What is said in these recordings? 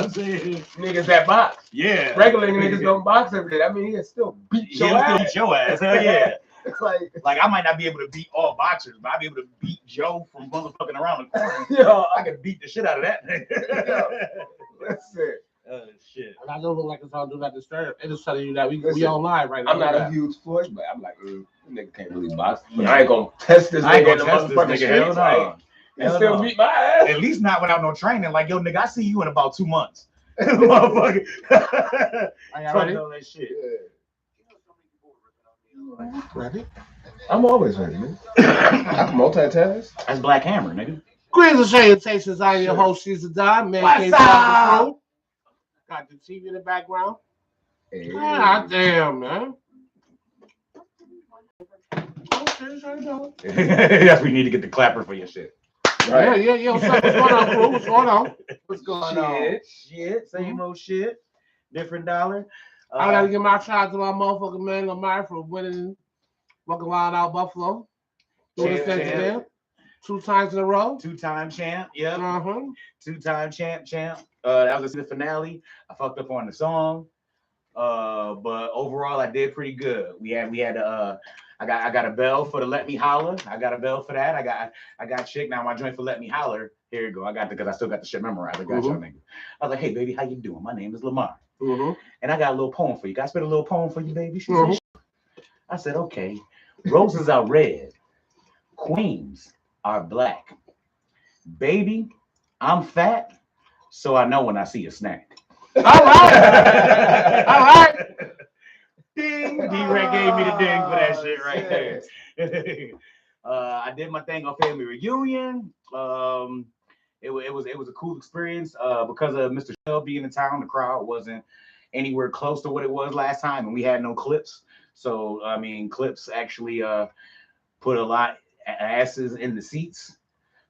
I'm saying? Niggas that box. Yeah. Regular niggas don't box every day. I mean, he can still beat your ass. Hell yeah. like I might not be able to beat all boxers, but I'll be able to beat Joe from motherfucking around the corner. Yo, I can beat the shit out of that nigga. Yo, that's it. Shit. And I don't look like it's all do not disturb. It is telling you that we on live right now. I'm not a huge Floyd, but I'm like, nigga can't really box. But I ain't gonna test this nigga in the motherfucking streets. Hell no. He still beat my ass. At least not without no training. Like, yo, nigga, I see you in about 2 months. Motherfucker. Are you ready? All that shit. Yeah. Ready? I'm always ready, man. I can multitask. That's Black Hammer, nigga. Greetings and salutations. I'm your host, she's a dime. ManCave. Got the TV in the background. Hey. God damn, man. Yes, we need to get the clapper for your shit. Right. Yeah. What's going on, crew? What's going on? What's going on? Shit. Same old shit. Different dollar. I gotta give my shout out to my motherfucking man Lamar for winning Fucking Wild Out Buffalo. Doing his thing there. 2 times in a row. 2-time champ. Yep. 2-time champ. That was the finale. I fucked up on the song. But overall I did pretty good. We had I got a bell for the Let Me Holler. I got a bell for that. I got chick. Now my joint for Let Me Holler. Here you go. I got because I still got the shit memorized. I got y'all niggas. I was like, hey baby, how you doing? My name is Lamar. And I got a little poem for you. Can I spit a little poem for you, baby? She said, I said, okay. Roses are red. Queens are black. Baby, I'm fat, so I know when I see a snack. All right. Ding. D-Ray gave me the ding for that shit right there. I did my thing on family reunion. It was a cool experience because of Mr. Shell being in town. The crowd wasn't anywhere close to what it was last time, and we had no clips. So I mean, clips actually put a lot of asses in the seats.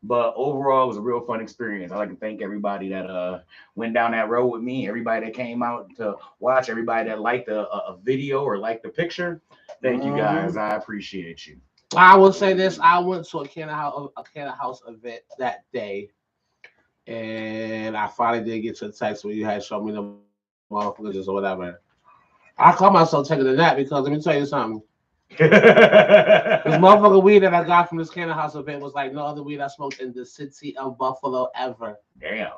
But overall, it was a real fun experience. I'd like to thank everybody that went down that road with me, everybody that came out to watch, everybody that liked a video or liked the picture. Thank you guys. I appreciate you. I will say this. I went to a Cannon House event that day, and I finally did get to the text where you had shown me the motherfuckers or whatever. I call myself taking a nap because let me tell you something. This motherfucking weed that I got from this Cannon House event was like no other weed I smoked in the city of Buffalo ever. Damn.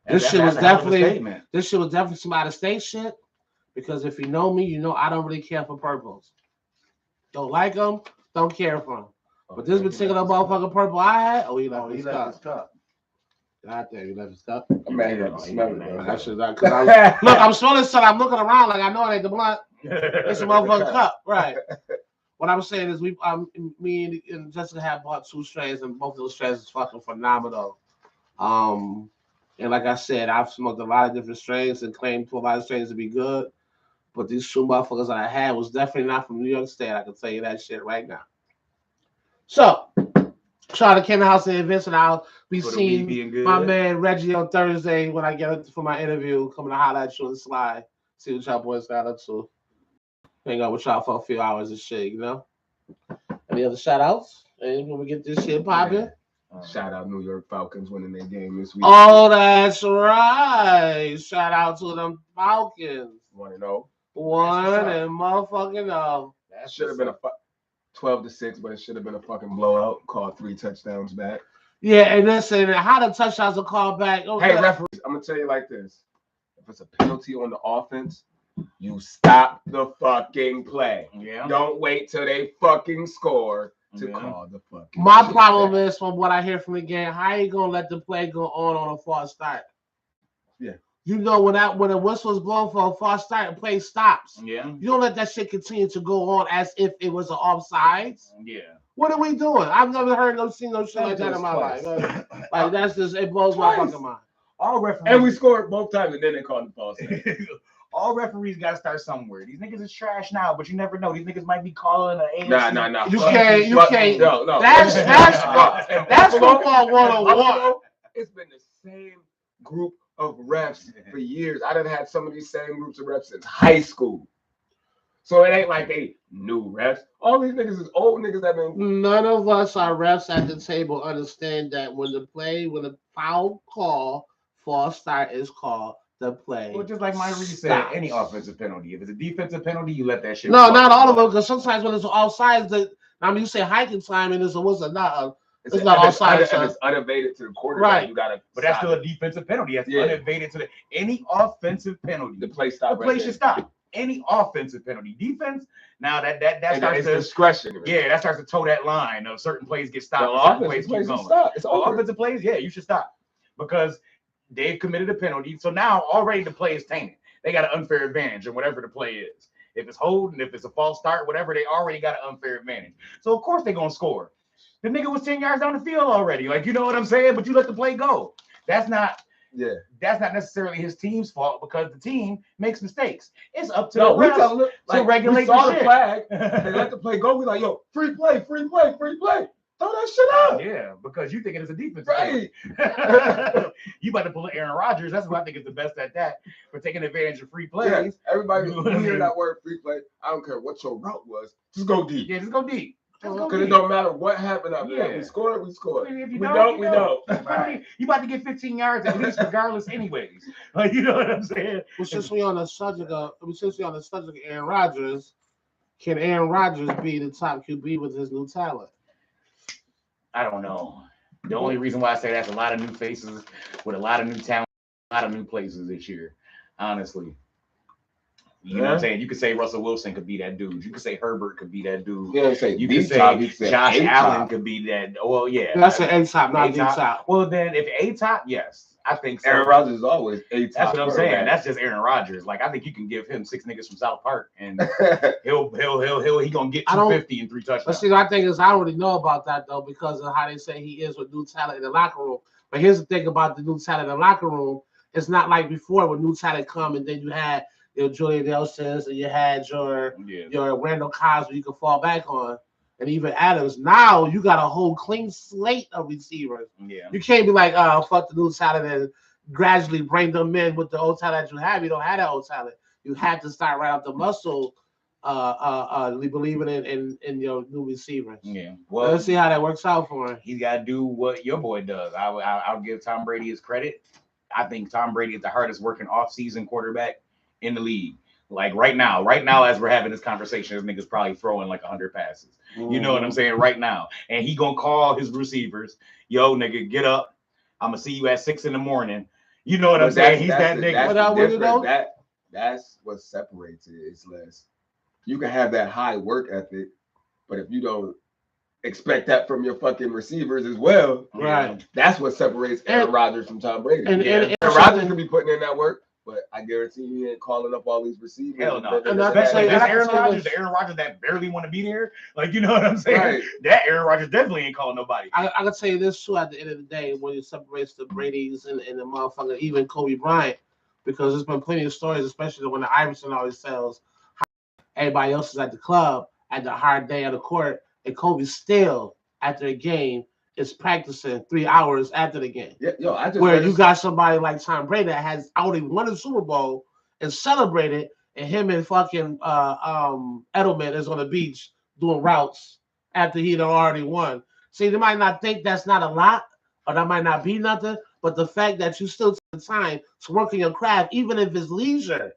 This shit was definitely some out of state shit. Because if you know me, you know I don't really care for purples. Don't like them, don't care for them. But this particular motherfucking purple I had, he left his cup. God damn, he left his cup. I'm mad at smelling it. Look, I'm smelling something. I'm looking around like I know it ain't the blunt. It's a motherfucking cup, right? What I'm saying is, me and Jessica have bought 2 strains, and both of those strains is fucking phenomenal. And like I said, I've smoked a lot of different strains and claimed to a lot of strains to be good. But these 2 motherfuckers that I had was definitely not from New York State. I can tell you that shit right now. So, shout out to Cannon House and events, and I'll be seeing my man Reggie on Thursday when I get up for my interview. Coming to holler at you on the slide. See what y'all boys got up to. Hang out with y'all for a few hours and shit, you know? Any other shout outs? And when we get this shit popping? Shout out New York Falcons winning their game this week. Oh, that's right. Shout out to them Falcons. 1-0. 1 and motherfucking That should have been a 12-6, but it should have been a fucking blowout. Called 3 touchdowns back. Yeah, and listen, how the touchdowns are called back. Hey, referees, I'm gonna tell you like this: if it's a penalty on the offense, you stop the fucking play. Yeah. Don't wait till they fucking score to call the fucking. My problem is, from what I hear from the game, how you gonna let the play go on a false start? Yeah. You know when a whistle is blown for a false start, the play stops. Yeah. You don't let that shit continue to go on as if it was an offsides. Yeah. What are we doing? I've never seen no shit like that in my life. Like that's just it blows my fucking mind. All referees and we scored both times, and then they called the false start. All referees got to start somewhere. These niggas is trash now, but you never know. These niggas might be calling an AFC. Nah. You can't. No. That's football 101. It's been the same group of refs for years. I done had some of these same groups of refs since high school. So it ain't like they new refs. All these niggas is old niggas that been. None of us are refs at the table understand that when the foul call false start is called the play. Well, just like Mike Reed said, stops. any offensive penalty. If it's a defensive penalty, you let that shit. No, fly. not all of them, because sometimes when it's all sides, I mean, you say hiking time and it's not it's not all sides. If it's unevaded to the quarterback, Right. you gotta. But that's still a defensive penalty. That's unevaded to any offensive penalty. The play stop. The play should stop. Any offensive penalty. Defense, now that starts to discretion. Yeah, that starts to toe that line of certain plays get stopped. The certain offensive plays keep going. stop. It's over. Offensive plays, yeah, you should stop because they've committed a penalty. So now already the play is tainted. They got an unfair advantage in whatever the play is. If it's holding, if it's a false start, whatever, they already got an unfair advantage. So of course they're gonna score. The nigga was 10 yards down the field already. Like, you know what I'm saying? But you let the play go. That's not necessarily his team's fault because the team makes mistakes. It's up to the refs to regulate we saw the the shit. flag. They let the play go. We like, yo, free play, free play, free play. Throw that shit up. Yeah, because you think it is a defense. Right. You about to pull Aaron Rodgers. That's what I think is the best at that for taking advantage of free plays. Yeah, everybody, You know what I you hear mean? that word free play. I don't care what your route was. Just go deep. Yeah, just go deep. Because it don't matter what happened after that. We scored, we scored. If you We don't. Right. You about to get 15 yards at least, regardless, anyways. Like, you know what I'm saying? Well, since we're on the subject of Aaron Rodgers, can Aaron Rodgers be the top QB with his new talent? I don't know. The only reason why I say that's a lot of new faces with a lot of new talent, a lot of new places this year. Honestly. You know what I'm saying? You could say Russell Wilson could be that dude. You could say Herbert could be that dude. You could say Josh Allen could be that. Well, yeah. That's an A-top, not D-top. Well, then if A-top, yes. I think so. Aaron Rodgers is always A-top. That's what I'm saying. That's just Aaron Rodgers. Like, I think you can give him 6 niggas from South Park and he gonna get 250 and 3 touchdowns. But see, I think I already know about that though because of how they say he is with new talent in the locker room. But here's the thing about the new talent in the locker room. It's not like before when new talent come and then you had your Julian Nelsons and you had your Randall Cosby you could fall back on, and even Adams. Now you got a whole clean slate of receivers. Yeah, you can't be like, oh, fuck the new talent and gradually bring them in with the old talent you have. You don't have that old talent. You have to start right off the muscle, believing in your new receivers. Yeah, well, let's see how that works out for him. He's got to do what your boy does. I'll give Tom Brady his credit. I think Tom Brady is the hardest working off-season quarterback in the league. Like right now as we're having this conversation, this nigga's probably throwing like 100 passes. You know what I'm saying? Right now. And he gonna call his receivers, yo, nigga, get up. I'm gonna see you at 6 a.m. You know what I'm saying? He's that nigga. That's what separates it. It's less. You can have that high work ethic, but if you don't expect that from your fucking receivers as well, right? That's what separates Aaron Rodgers from Tom Brady. And Aaron Rodgers can be putting in that work. But I guarantee you he ain't calling up all these receivers. Hell no. Especially Aaron Rodgers, the Aaron Rodgers that barely want to be there. Like, you know what I'm saying? Right. That Aaron Rodgers definitely ain't calling nobody. I can say this too at the end of the day when it separates the Brady's and the motherfucker, even Kobe Bryant, because there's been plenty of stories, especially when the Iverson always tells how everybody else is at the club at the hard day of the court, and Kobe still after a game is practicing 3 hours after the game. Yeah, yo, where you got somebody like Tom Brady that has already won a Super Bowl and celebrated, and him and fucking Edelman is on the beach doing routes after he'd already won. See, they might not think that's not a lot, or that might not be nothing, but the fact that you still take the time to work on your craft, even if it's leisure.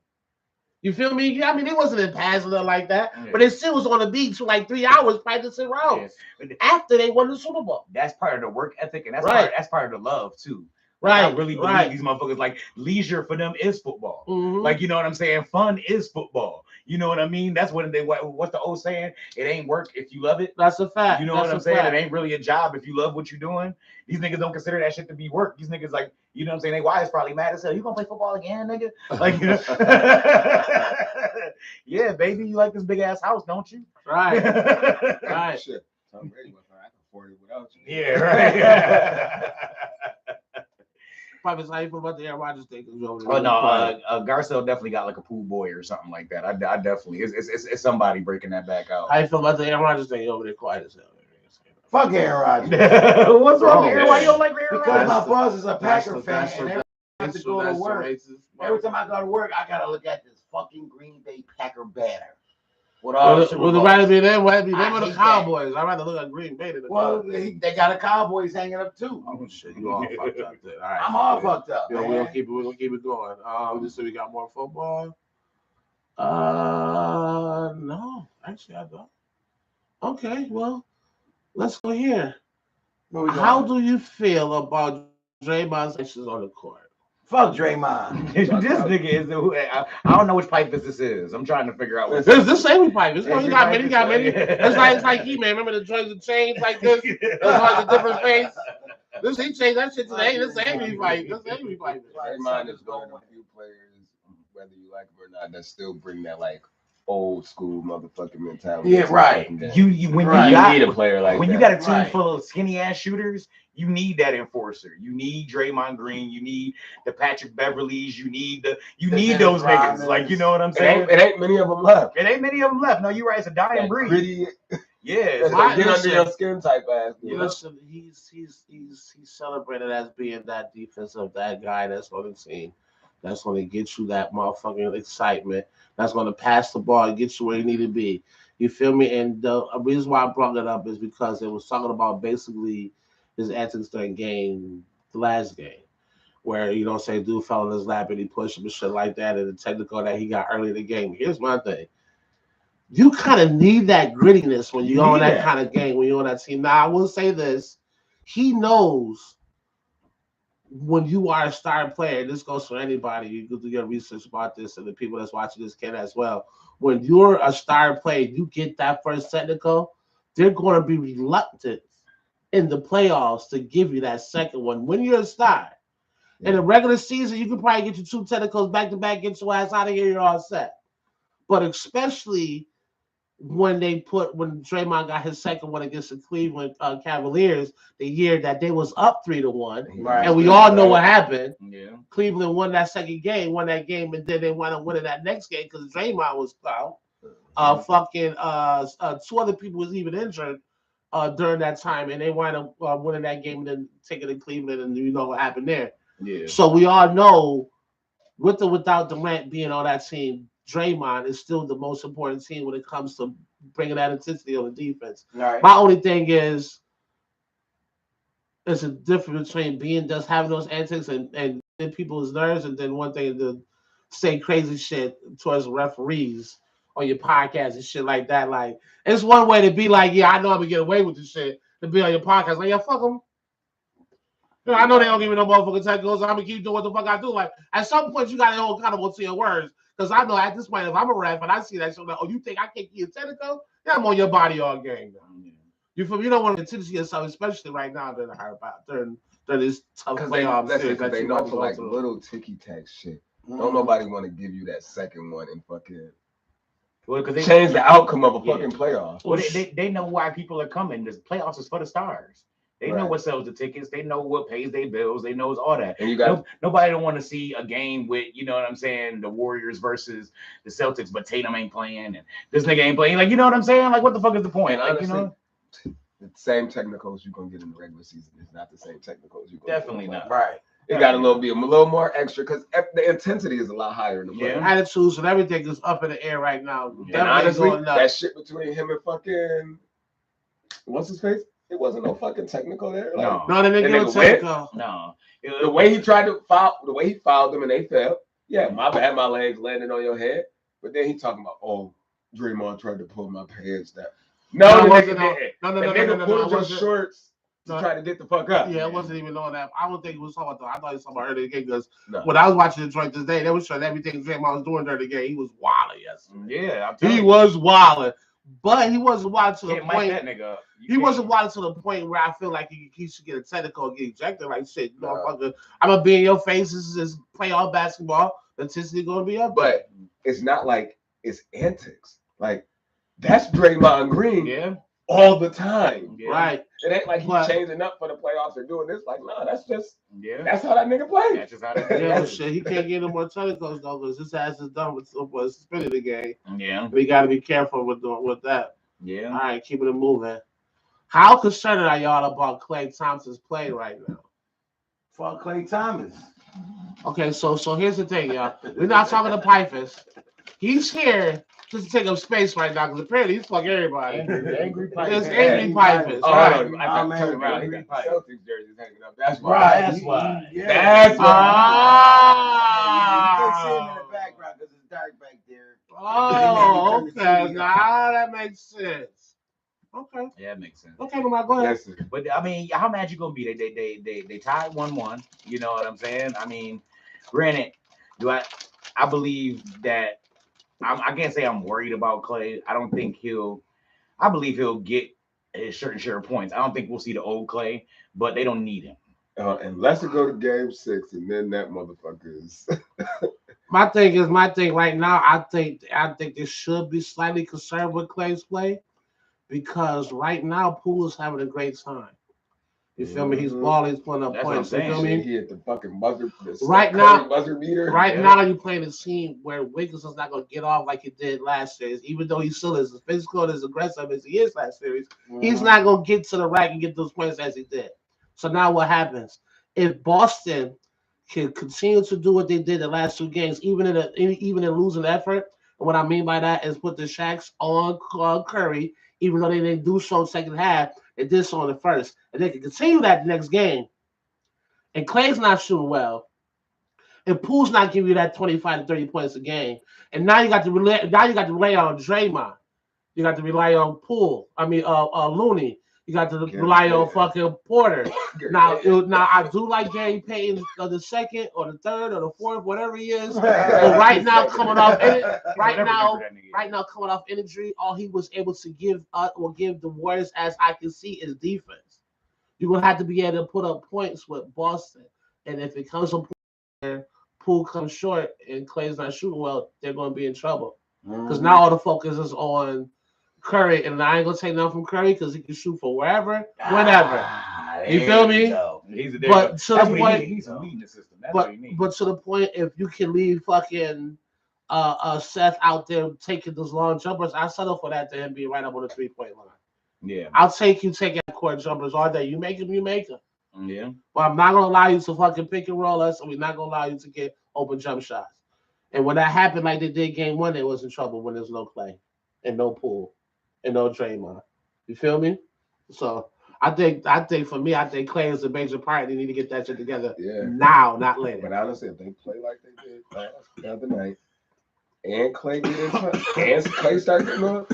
You feel me? I mean, it wasn't in Pasla like that, but it still was on the beach for like 3 hours practicing routes after they won the Super Bowl. That's part of the work ethic, and that's part of the love too. Right. I really believe these motherfuckers, like, leisure for them is football. Mm-hmm. Like, you know what I'm saying? Fun is football. You know what I mean? That's what what's the old saying? It ain't work if you love it. That's a fact. You know what I'm saying? It ain't really a job if you love what you're doing. These niggas don't consider that shit to be work. These niggas, like, you know what I'm saying? They wives probably mad as hell. You gonna play football again, nigga? Like, you know? Yeah, baby, you like this big ass house, don't you? Right. Right. Shit. Tom Brady was like, I can afford it without you. Yeah, right. Probably how you feel about the Aaron Rodgers thing. Oh no, Garcelle definitely got like a pool boy or something like that. I definitely it's somebody breaking that back out. How you feel about the Aaron Rodgers thing over there? Quiet as hell. Fuck Aaron Rodgers. What's wrong, Aaron? Why you don't like Aaron Because Rodgers? my boss is a Packer fan, and every time I have to go to work, every time I go to work, I gotta look at this fucking Green Bay Packer banner. With all Super Would it Bowls. rather be them? Rather be them I or the hate that. Cowboys? I'd rather look at Green Bay than the Well, Cowboys. they got the Cowboys hanging up too. Oh shit, you all fucked up then. All right. I'm all fucked up. You know, Man. we're gonna keep it going. Just so we got more football. No, actually I don't. Okay, well, let's go here. Where we How going? do you feel about Draymond's actions on the court? Fuck Draymond. This nigga is I don't know which pipe this is. I'm trying to figure out what This same pipe. This one Every you got pipe many, is you got like- many. It's like he man. Remember the joints and chains like this? It's like a different face. This he changed that shit today. This ain't me fight. This ain't me fight. Draymond is one of the few players, whether you like him or not, that still bring that like old school motherfucking mentality. Yeah, to the right. fucking game. You when Right. you You got need a player like when that. you got a team Right. full of skinny ass shooters, you need that enforcer. You need Draymond Green. You need the Patrick Beverleys. You need The those Dennis niggas. Rodmans. Like you know what I'm It saying? ain't, it ain't many of them left. It ain't many of them left. No, you're right. It's a dying That breed. gritty, Yeah, it's My- get under listen. your skin type ass. You listen, he's celebrated as being that defensive, that guy that's on the team, that's going to get you that motherfucking excitement, that's going to pass the ball and get you where you need to be. You feel me? And the reason why I brought it up is because it was talking about basically his antics during the last game, where you know say dude fell in his lap and he pushed him and shit like that, and the technical that he got early in the game. Here's my thing. You kind of need that grittiness when you're on that kind of game, when you're on that team. Now, I will say this. He knows when you are a star player, this goes for anybody. You can do your research about this, and the people that's watching this can as well. When you're a star player, you get that first technical, they're going to be reluctant in the playoffs to give you that second one. When you're a star, in a regular season, you can probably get your two technicals back to back, get your ass out of here, you're all set. But especially when Draymond got his second one against the Cleveland Cavaliers, the year that they was up 3-1, Right. and we all know what happened. Yeah. Cleveland won that second game, won that game, and then they wound up winning that next game because Draymond was out. Two other people was even injured during that time, and they wound up winning that game and then taking to Cleveland, and you know what happened there. Yeah. So we all know, with or without Durant being on that team, Draymond is still the most important team when it comes to bringing that intensity on the defense. Right. My only thing is, there's a difference between just having those antics and people's nerves, and then one thing to say crazy shit towards referees on your podcast and shit like that. Like, it's one way to be like, yeah, I know I'm gonna get away with this shit, to be on your podcast. Like, yeah, fuck them. You know, I know they don't give me no motherfucking technicals. I'm gonna keep doing what the fuck I do. Like, at some point, you gotta hold accountable to your words. Because I know at this point, if I'm a ref and I see that shit, like, oh, you think I can't get a technical? Yeah, I'm on your body all game now. You feel me? You don't want to continue yourself, especially right now during this tough playoff series that they you know about to for go like through. little ticky tack shit. Mm-hmm. Don't nobody want to give you that second one and fucking Well, because change the outcome of a Yeah. fucking playoff. Well, they know why people are coming. The playoffs is for the stars. They know Right. what sells the tickets. They know what pays their bills. They know all that. And you got Nobody don't want to see a game with, you know what I'm saying, the Warriors versus the Celtics, but Tatum ain't playing and this nigga ain't playing. Like, you know what I'm saying? Like, what the fuck is the point? And Like, honestly, you know, the same technicals you're gonna get in the regular season is not the same technicals you're gonna definitely get in the not. Right. playoffs. It got a little more extra because the intensity is a lot higher in the Yeah. playoffs. Attitudes and everything is up in the air right now. And And Definitely honestly, going up. that shit between him and fucking what's his face? It wasn't no fucking technical there. Like, No. No, they didn't That give a nigga went? technical. No. the way he tried to foul, the way he fouled them and they fell. Yeah, my bad, my legs landed on your head. But then he talking about, oh, Draymond tried to pull my pants down. No, it the wasn't. nigga didn't. No, The no, nigga no, pulled it your wasn't. shorts to No. try to get the fuck up. Yeah, it wasn't even on that. I don't think it was talking about that. I thought he was talking about earlier in the game because No. when I was watching the joint this day, they was showing everything Draymond was doing during the game. He was wilding yesterday. Yeah, I'm telling He you. was wilding, but he wasn't wilding to the Can't mic point. that nigga up. You He can't. wasn't wilding to the point where I feel like he should get a technical and get ejected. Like shit, No. motherfucker, I'm gonna be in your face. This is playoff basketball. The intensity gonna be up. there. But it's not like it's antics. Like, that's Draymond Green Yeah. all the time. Yeah. Right. It ain't like he's But- changing up for the playoffs or doing this. Like, no, that's Yeah. how that nigga plays. That's just how that Yeah, but is. shit, he can't get no more technicals though, because his ass is done with suspended the game. Yeah. We got to be careful with that. All Yeah. right, keeping it moving. How concerned are y'all about Klay Thompson's play right now? Fuck Klay Thomas. Okay, so here's the thing, y'all. We're not talking to Pifus. He's here just to take up space right now because apparently he's fucking everybody. Angry It's Pipers. angry Pipers. Oh, Right. no, I Man, turned around. He Angry got the Celtics jerseys hanging up. That's why. Right. That's why. Yeah. That's You can't see him in Ah. the background because it's dark back there. Oh, okay. Now that makes sense. Okay. Yeah, that makes sense. Okay, Lamar, go ahead. Listen, But I mean, how mad you gonna be? They tied 1-1. You know what I'm saying? I mean, granted, I believe that I can't say I'm worried about Clay. I don't think I believe he'll get a certain share of points. I don't think we'll see the old Clay, but they don't need him. unless it go to game 6, and then that motherfucker is. My thing right now. I think they should be slightly concerned with Clay's play because right now Poole is having a great time. You feel me? He's balling, he's putting up That's what points. I'm You feel saying. me? He hit the fucking buzzer. Right now- buzzer beater. Right Yeah. now, you're playing a team where Wiggins is not going to get off like he did last series, even though he still is as physical and as aggressive as he is last series. He's not going to get to the rack and get those points as he did. So now what happens? If Boston can continue to do what they did the last 2 games, even in losing effort, and what I mean by that is put the Shaqs on Curry, even though they didn't do so in the second half, they did so in the first. And they can continue that the next game. And Clay's not shooting well. And Poole's not giving you that 25 to 30 points a game. And now you got to rely on Draymond. You got to rely on Poole. Looney. You got to rely on fucking Porter. Now I do like Gary Payton the second or the third or the fourth, whatever he is. But right now coming off injury, all he was able to give the Warriors, as I can see, is defense. You're gonna have to be able to put up points with Boston. And if it comes to where Poole comes short and Clay's not shooting well, they're going to be in trouble. Because now all the focus is on Curry, and I ain't going to take nothing from Curry because he can shoot for wherever, whenever. You feel me? He's a But to the point, he's a leading the system. That's what he needs. but to the point, if you can leave fucking Seth out there taking those long jumpers, I settle for that to him being right up on the 3-point line. Yeah. I'll take you taking court jumpers all day. You make them, you make them. Yeah. But I'm not gonna allow you to fucking pick and roll us, and we're not gonna allow you to get open jump shots. And when that happened, like they did game 1, they was in trouble when there's no Clay and no Poole and no Draymond. You feel me? So I think for me, I think Clay is a major part. They need to get that shit together now, not later. But honestly, if they play like they did the other night, and Clay did his and Clay started getting up,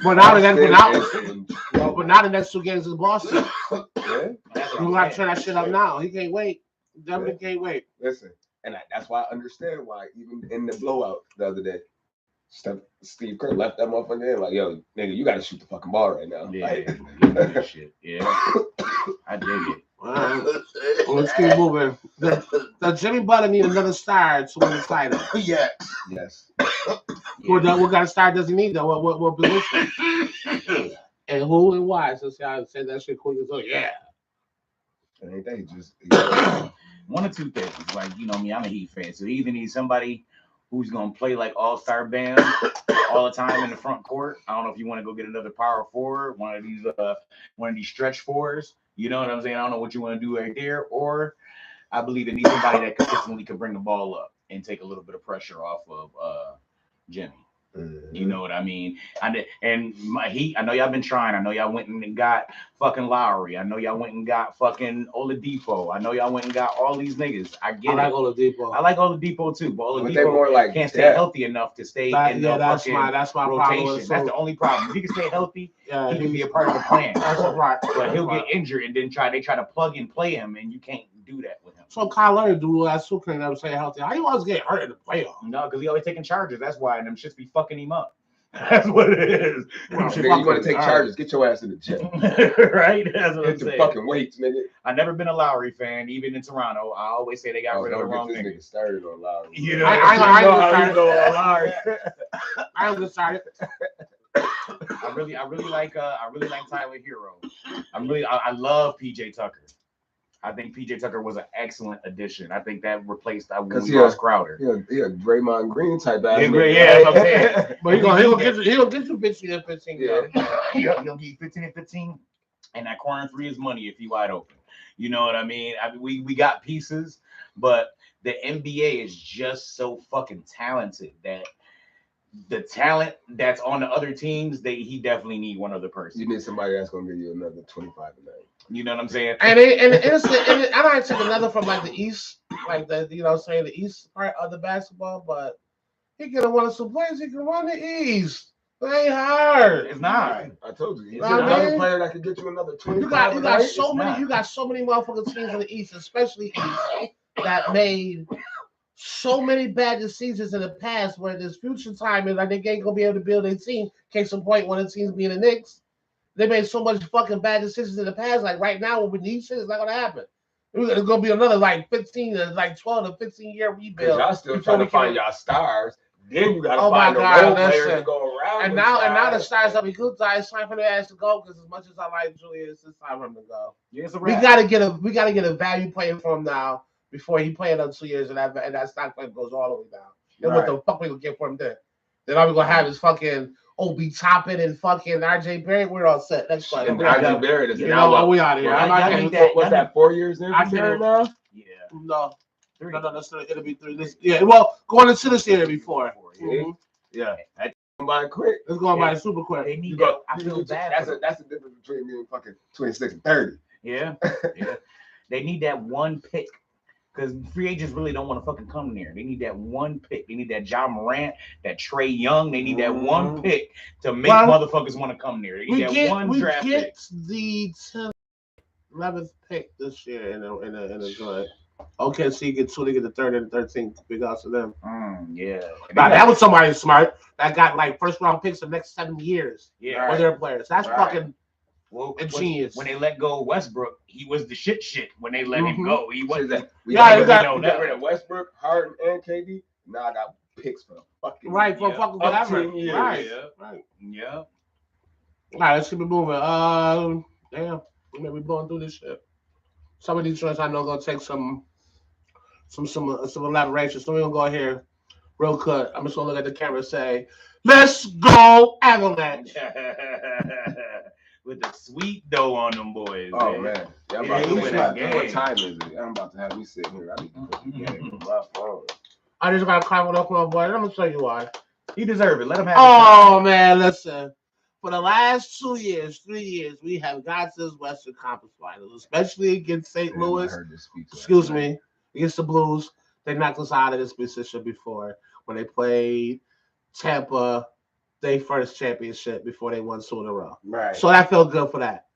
But now the next, but but now the next 2 games is Boston. yeah. You have to turn that shit up now. He can't wait. Definitely can't wait. Listen, and that's why I understand why even in the blowout the other day, Steve Kerr left that motherfucker in like, yo, nigga, you gotta shoot the fucking ball right now. Yeah. Like, Shit. Yeah. I dig it. All right. Well, let's keep moving. Does Jimmy Butler need another star to win the title? Yeah. yes. What kind of star does he need though? What position? And who and why? So see, I said that shit quick as well. Yeah. And ain't they just One or two things. Like, you know me, I'm a Heat fan. So you either need somebody who's gonna play like all-star band all the time in the front court. I don't know if you want to go get another power forward, one of these stretch fours. You know what I'm saying? I don't know what you want to do right there. Or I believe it needs somebody that consistently can bring the ball up and take a little bit of pressure off of Jimmy. You know what I mean? And my Heat, I know y'all been trying. I know y'all went and got fucking Lowry. I know y'all went and got fucking Oladipo. I know y'all went and got all these niggas. I get it. I like Oladipo. I like Oladipo too, but they more Oladipo like can't stay that. healthy enough to stay in the that's fucking my rotation. problem. That's the only problem. If he can stay healthy, Yeah, he can be a part of the plan. That's right. But he'll get injured and then they try to plug and play him, and you can't do that with him. So Kyle Leonard do that super can never stay healthy. How you always get hurt in the playoffs? No, because he always taking charges. That's why, and them shits be fucking him up. That's what it is. Well, Nigga, you want to take charges? Get your ass in the gym. Right? That's what I'm Hit the saying. fucking weights, nigga. I've never been a Lowry fan, even in Toronto. I always say they got rid of the wrong this nigga. nigga started on Lowry. You know, I know ain't how you go on Lowry. I was excited. I really like Tyler Hero. I love PJ Tucker. I think PJ Tucker was an excellent addition. I think that replaced Ross Crowder. Yeah, Draymond Green type ass. Yeah, that's what I'm saying. But he'll get you 15 and 15. He'll give you 15 and 15, and that corner 3 is money if he wide open. You know what I mean? We got pieces, but the NBA is just so fucking talented that the talent that's on the other teams, he definitely need one other person. You need somebody that's gonna give you another 25 a night. You know what I'm saying? And I might take another from like the East, like the saying the East part of the basketball, but he could have won some plays. He can run the East. It ain't hard. It's not. I told you. He's Know what I another mean? player that could get you another 25 You got a night. so It's many not. you got so many motherfucking teams in the East, especially East, that made so many bad decisions in the past where this future time is like they ain't gonna be able to build a team. Case in point, one of the teams being the Knicks. They made so much fucking bad decisions in the past. Like right now, what we need shit is not gonna happen. It's gonna be another like 15 to like 12 to 15-year Because rebuild. y'all still before trying to we can- find y'all stars. Then you gotta Oh my find the God, role players listen. to go around. And them now the stars. stars that we good guys, it's time for their ass to go. Because as much as I like Julius, it's time for him to go. Yeah, it's a We wrap. gotta get a value player for him now before he play another 2 years and that stock play goes all the way down. And what the fuck we gonna get for him then? Then all we gonna have is fucking Obi Toppin and fucking RJ Barrett. We're all set. Next fight. And RJ Barrett is You now know up. we out of here. Well, I'm not y'all getting need that- What's that? 4 years in? I can't even- now. Yeah. No, 3. no, it'll be 3. Well, going into this year before. Mhm. Yeah. By quick. It's going by super quick. They need You that. go. I feel bad. That's for them. that's the difference between me and fucking 26 and 30. Yeah. Yeah. They need that one pick. Because free agents really don't want to fucking come there. They need that one pick. They need that John Morant, that Trey Young. They need that one pick to make motherfuckers want to come there. They need that one draft pick. The 10th, 11th pick this year in a joint. Okay, so you get 2, they get the 3rd and 13th. Big ups to them. Yeah. Now, that was somebody smart that got like first round picks for the next 7 years. Yeah. For their players. That's fucking Well, ingenious. when they let go of Westbrook, he was the shit when they let him go. He was that. We Yeah, got rid of Westbrook, Harden, and KD. Now I got picks for fucking right for fucking whatever. 10 years. Right. Yeah. Right. Yeah. All right, let's keep it moving. Damn, we blowing through this shit. Some of these joints I know gonna take some elaboration. So we're gonna go here real quick. I'm just gonna look at the camera and say, "Let's go Avalanche." With the sweet dough on them boys. Oh man, yeah, I'm Yeah, about you to win say, that game. what time is it? I'm about to have me sitting here. I need to put the game on my phone. I just gotta climb it up my boy. I'm gonna tell you why. He deserves it. Let him have Oh man, listen. For the last 2 years, 3 years, we have got to this Western Conference Finals, especially against St. Damn, I Louis. heard this speech last Excuse night. me, against the Blues. They knocked us out of this position before when they played Tampa, their first championship before they won 2 in a row. Right. So that felt good for that.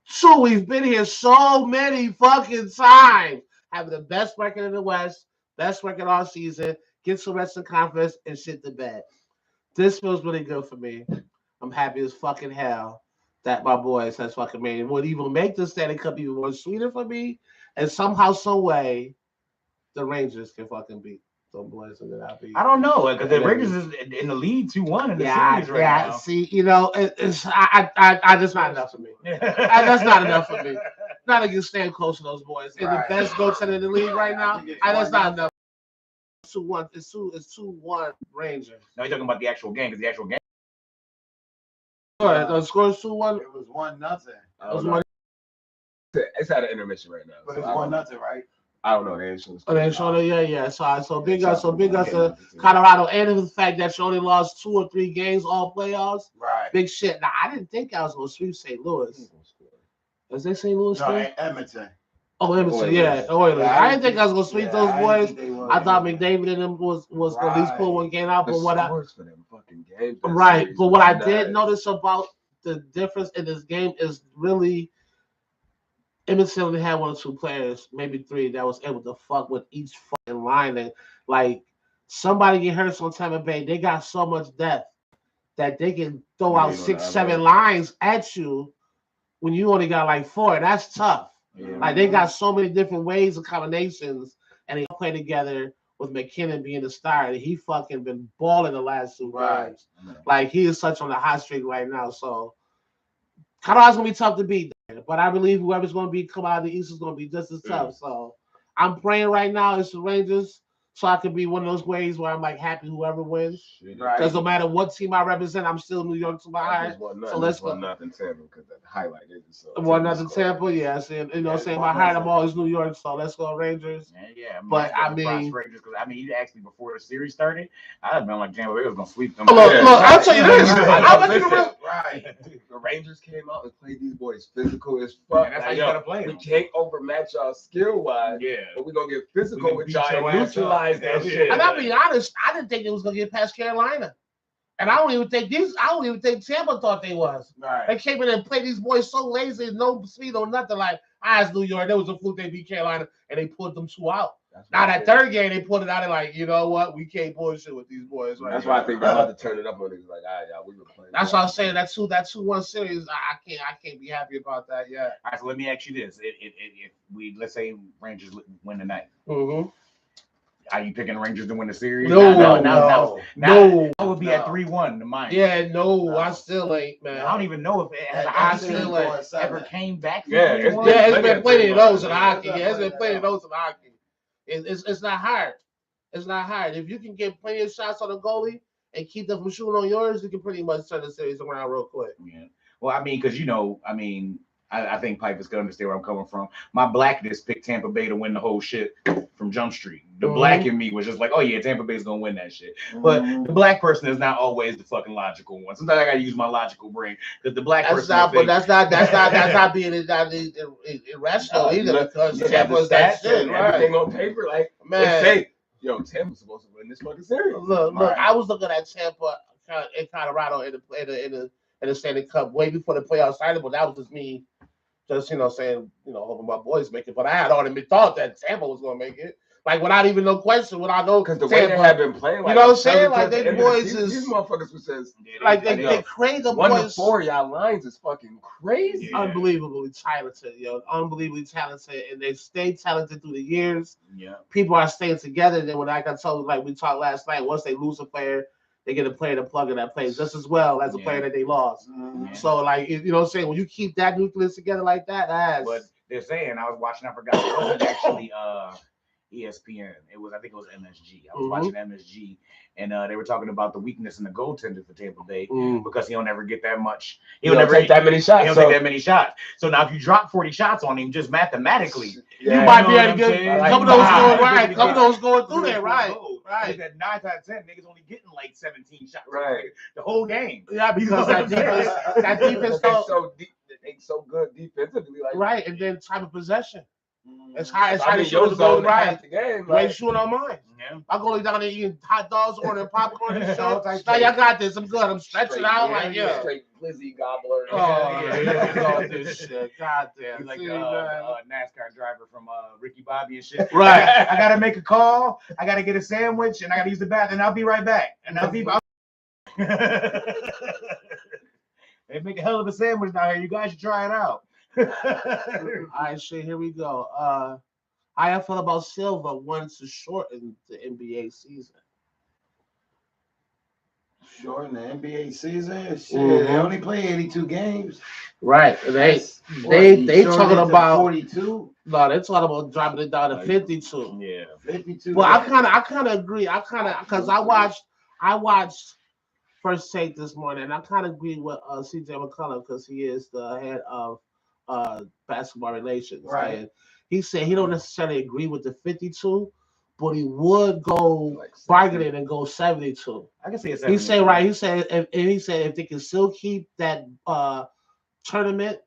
2, we've been here so many fucking times, having the best record in the West, best record all season, get some rest in conference, and shit the bed. This feels really good for me. I'm happy as fucking hell that my boys has fucking made it. Would even make the Stanley Cup even more sweeter for me. And somehow, some way, the Rangers can fucking beat those boys and then I'll be. I don't know because the Rangers is in the lead 2-1 in the series right now. See, it's that's not enough for me. That's not enough for me. Not against staying close to those boys. And the best goaltender in the league right now. That's not enough. 2-1. It's 2-1 Rangers. No, you're talking about the actual game because the actual game. The score is 2-1. It was 1-0. It was 1. It's at an intermission right now. But so it's I don't know. 1-0, right? I don't know. They ain't showing. Oh, they showed it, yeah. So big ups to Colorado, and the fact that you only lost 2 or 3 games all playoffs. Right. Big shit. Now I didn't think I was gonna sweep St. Louis. Is they St. Louis? No, still? Edmonton. Oh, Edmonton, Oilers. yeah, Oilers. Yeah, I didn't think I was gonna sweep yeah, those I didn't boys. think they was I thought either. McDavid and them was gonna at least pull one game out, The but what I scores for them fucking games. that right, series but what I was did nice. notice about the difference in this game is really Edmonton only had 1 or 2 players, maybe 3, that was able to fuck with each fucking line. And like somebody get hurt on Tampa Bay, they got so much depth that they can throw out 6, 7 lines at you when you only got like 4. That's tough. Yeah. Like they got so many different ways and combinations, and they all play together with McKinnon being the star. And he fucking been balling the last 2 games. Like he is such on the hot streak right now. So Colorado's gonna be tough to beat, but I believe whoever's gonna come out of the East is gonna be just as tough. So I'm praying right now it's the Rangers. so I could be one of those ways where I'm like happy whoever wins. Right. Because no matter what team I represent, I'm still New York to my I heart. just want So let's go. nothing Tampa because the highlight is so. One nothing Tampa, yes, and you know, saying my heart, I'm always New York. So let's go Rangers. Yeah, But I mean, you asked me before the series started. I'd have been like, Tampa Bay was gonna sweep them. Look, I'll tell you this. I'll let you know. Right. The Rangers came out and played these boys physical as fuck. That's how you gotta play We them. can't overmatch y'all skill wise. Yeah. But we're gonna get physical We with beat y'all your and ass neutralize up. that Yeah. shit. And I'll be honest, I didn't think it was gonna get past Carolina. And I don't even think Tampa thought they was. Right. They came in and played these boys so lazy, no speed or nothing. Like, it's New York. There was a fluke they beat Carolina and they pulled them 2 out. Now that third game, they put it out and like, you know what? We can't bullshit with these boys. Right That's here. why I think they're about to turn it up on niggas. Like, yeah, we were playing. That's what I'm saying. That 2-1 series, I can't be happy about that yet. All right, so let me ask you this: if we let's say Rangers win tonight, Mm-hmm. are you picking the Rangers to win the series? No. That would be at 3-1 to mine. Yeah, no, I still ain't, man. I don't even know if it has I hockey still team ain't. ever came back. From Yeah, 3-1. It's been plenty of those in Yeah, hockey. it's Yeah, it's been not plenty of playing those in hockey. It's not hard. It's not hard. If you can get plenty of shots on the goalie and keep them from shooting on yours, you can pretty much turn the series around real quick. Yeah. Well, I mean, because I think Pipe is gonna understand where I'm coming from. My blackness picked Tampa Bay to win the whole shit from Jump Street. The black in me was just like, oh yeah, Tampa Bay's gonna win that shit. But the black person is not always the fucking logical one. Sometimes I gotta use my logical brain because the black person. That's not being irrational either because Tampa's that shit, right? Everything on paper, like Man. say, yo, Tampa's supposed to win this fucking series. Look, I was looking at Tampa in Colorado in the Stanley Cup way before the playoffs started, but that was just me, hoping my boys make it. But I had already thought that Tampa was gonna make it, like without even no question. When I know because the way they have been playing, like, you know what I'm saying? Like the they boys is these motherfuckers who says like they create the 1 to boys. 4 y'all lines is fucking crazy. Yeah. Unbelievably talented, unbelievably talented, and they stay talented through the years. Yeah. People are staying together. And then when I told, like we talked last night, once they lose a player, they get a player to plug in that plays just as well as a player that they lost. Yeah. So, like, you know what I'm saying? When you keep that nucleus together like that, But they're saying I was watching. I forgot it wasn't actually ESPN. I think it was MSG. I was watching MSG, and they were talking about the weakness in the goaltender for Tampa Bay because he don't ever get that much. He'll never take that many shots. He don't take that many shots. So now if you drop 40 shots on him, just mathematically, you might be able to what I'm get saying? a couple of those going right, a couple of those going through there, right? Right. That 9 out of 10 niggas only getting like 17 shots. Right. The whole game. Yeah, because that defense, they so good defensively, like right, and then time of possession. It's high. It's I high mean, to your shoot the zone goal half right. the game. Right, Like, shooting on mine. Yeah. I'm going down there eating hot dogs, ordering popcorn and All shit. types Now of- y'all got this. I'm good. I'm stretching out like straight Lizzie gobbler. Oh, this shit. God damn. He's like See, NASCAR driver from Ricky Bobby and shit. Right. I gotta make a call. I gotta get a sandwich, and I gotta use the bathroom. And I'll be right back. And I'll be. They make a hell of a sandwich down here. You guys should try it out. All right, shit. Here we go. How y'all feel about Silva wanting to shorten the NBA season? Shorten the NBA season. Shit, Mhm. they only play 82 games. Right. They Shorten talking it to about 42, no. They talking about dropping it down to 52. Yeah. 52. Well, I kind of agree. Because I watched First Take this morning, and I kind of agree with CJ McCullough because he is the head of basketball relations. Right. And he said he don't necessarily agree with the 52, but he would go Like 60. bargaining and go 72. I can see it. He said right. He said if they can still keep that tournament,